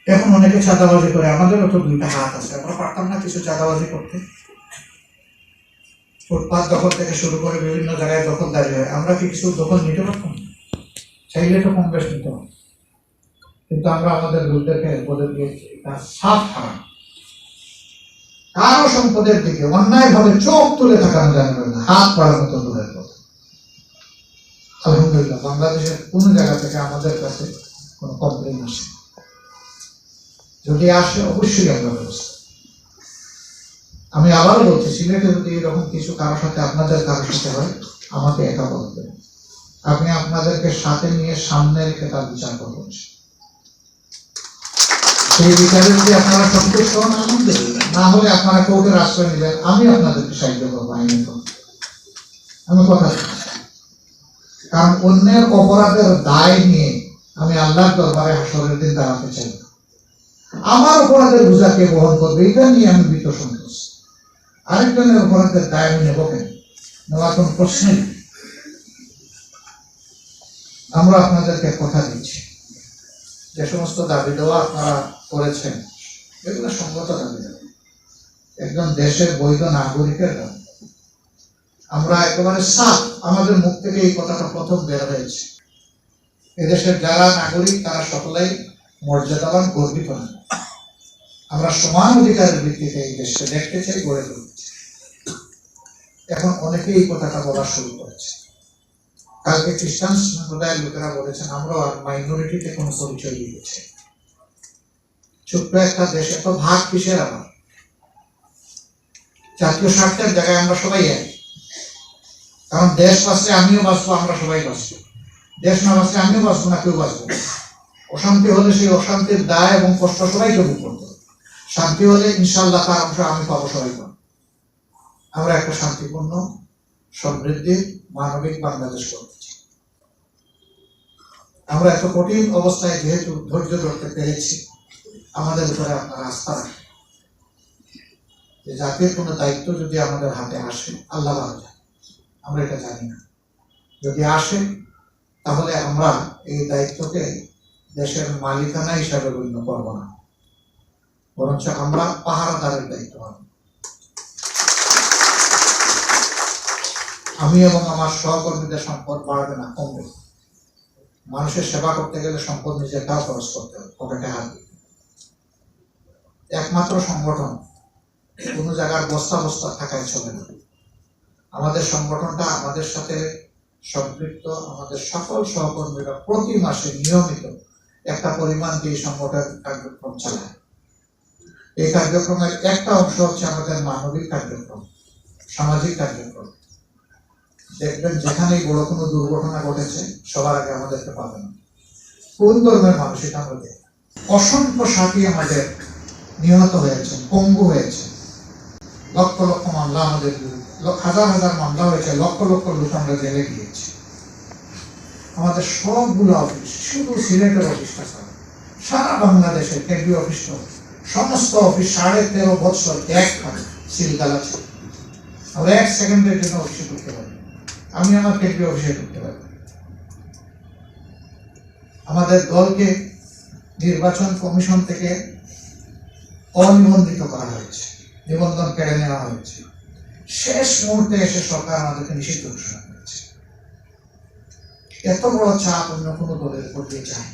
এখন অনেকে চাঁদাবাজি করে, আমাদেরও তো দুইটা হাত আছে, আমরা পারতাম না কিছু চাঁদাবাজি করতে? ফুটপাত দখল থেকে শুরু করে বিভিন্ন জায়গায় দখলদারি হয়, আমরা কি কিছু দখল নিতে পারতাম? চাইলে তো কম বেশ নিতে পারতাম, কিন্তু আমরা আমাদের লোকদেরকে বলে দিয়েছি এটা সাফ হারাম। কারো সম্পদের দিকে অন্যায় ভাবে চোখ তুলে থাকানো জানবে না, হাত পাড়ার মতো দূরের কথা। আলহামদুলিল্লাহ বাংলাদেশের কোন জায়গা থেকে আমাদের কাছে কোনো কমপ্লেন আসে, যদি আসে অবশ্যই আমরা ব্যবস্থা। আমি আবারও বলছি, সিলেটে যদি এরকম কিছু কারোর সাথে আপনাদের কারোর সাথে হয়, আমাকে একা বলবেন, আপনি আপনাদেরকে সাথে নিয়ে সামনে রেখে তার বিচার করবেন। সেই বিচারে যদি আপনারা সন্তুষ্ট হন আনন্দ না হলে আপনারা কোর্টের আশ্রয় নেবেন, আমি আপনাদেরকে সাহায্য করবো আইনের পক্ষে। আমি কথা, কারণ অন্যের অপরাধের দায় নিয়ে আমি আল্লাহর দরবারে হাসরের দিন দাঁড়াতে চাই না। আমার অপরাধের বোঝা কে বহন করবে এটা নিয়ে আমি ভীত সন্তোষ। আরেকজনের অপরাধের দায় আমি নেব কেন? নেওয়ার কোন প্রশ্নই। আমরা আপনাদেরকে কথা দিচ্ছি, যে সমস্ত দাবি দেওয়া আপনারা করেছেন এগুলো সঙ্গত দাবি দেওয়া, একজন দেশের বৈধ নাগরিকের দাবি। আমরা একেবারে সাফ, আমাদের মুখ থেকে এই কথাটা প্রথম বের হয়েছে। এদেশের যারা নাগরিক তারা সকলেই মর্যাদাবান, গর্বিত না। আমরা সমান অধিকারের ভিত্তিতে এই দেশকে দেখতে চাই, গড়ে তুলতে চাই। এখন অনেকেই এই কথাটা বলা শুরু করেছে। কালকে খ্রিস্টান সম্প্রদায়ের লোকেরা বলেছেন আমরা মাইনরিটিতে কোনো পরিচয় দিয়েছে। ছোট্ট একটা দেশ, এত ভাগ কিসের? আবার জাতীয় স্বার্থের জায়গায় আমরা সবাই এক। কারণ দেশ বাঁচলে আমিও বাঁচবো, আমরা সবাই বাঁচবো। দেশ না বাঁচলে আমিও বাঁচবো না, কেউ বাঁচবো। অশান্তি হলে সেই অশান্তির দায় এবং কষ্ট সবাইকে ভোগ করতে হবে। শান্তি হলে ইনশাল্লাহ তার অংশ আমি পাবো, সবাই পাবো। আমরা একটা শান্তিপূর্ণ, সমৃদ্ধি, মানবিক বাংলাদেশ করতে চাই। আমরা এত কঠিন অবস্থায় যেহেতু ধৈর্য ধরতে পেরেছি, আমাদের উপরে আপনার আস্থা রাখেন যে জাতির কোনো দায়িত্ব যদি আমাদের হাতে আসে, আল্লাহ ভালো জানে, আমরা এটা জানি না, যদি আসে তাহলে আমরা এই দায়িত্বকে দেশের মালিকানা হিসাবে গণ্য করবো না, বরঞ্চ আমরা পাহারাদারের দায়িত্ব পাবো। আমি এবং আমার সহকর্মীদের সম্পদ বাড়বে না, কমবে। মানুষের সেবা করতে গেলে সম্পদ নিজেরটাও খরচ করতে হবে, পকেটে হাত দিতে। একমাত্র সংগঠন কোনো জায়গার বস্তা বস্তা থাকায় চলে না। আমাদের সংগঠনটা আমাদের সাথে সম্পৃক্ত, আমাদের সকল সহকর্মীরা প্রতি মাসে নিয়মিত একটা পরিমাণ দিয়ে সংগঠনের কার্যক্রম চালায়। এই কার্যক্রমের একটা অংশ হচ্ছে আমাদের মানবিক কার্যক্রম, সামাজিক কার্যক্রম। দেখবেন যেখানেই বড় কোনো দুর্ঘটনা ঘটেছে সবার আগে আমাদেরকে পাবেন। কোন ধর্মের মানুষ এটা আমরা দেখি। অসংখ্য সাথী আমাদের নিহত হয়েছে, পঙ্গু হয়েছে, লক্ষ লক্ষ মামলা আমাদের বিরুদ্ধে, হাজার হাজার মামলা হয়েছে, লক্ষ লক্ষ লোক আমরা জেলে গিয়েছি। আমাদের সবগুলো অফিস, শুধু সিলেটের অফিসটা ছাড়া সারা বাংলাদেশের কেন্দ্রীয় অফিস, সমস্ত অফিস 13.5 বছর এক সিলগালা ছিল। আমরা 1 সেকেন্ডের জন্য অফিসে ঢুকতে পারি, আমি আমার কেন্দ্রীয় অফিসে ঢুকতে পারি। আমাদের দলকে নির্বাচন কমিশন থেকে অনিবন্ধিত করা হয়েছে, নিবন্ধন কেড়ে নেওয়া হয়েছে। শেষ মুহূর্তে এসে সরকার আমাদেরকে নিষিদ্ধ ঘোষণা করেছে। এত বড় চাপ অন্য কোনো দলের উপর দিয়ে যায়।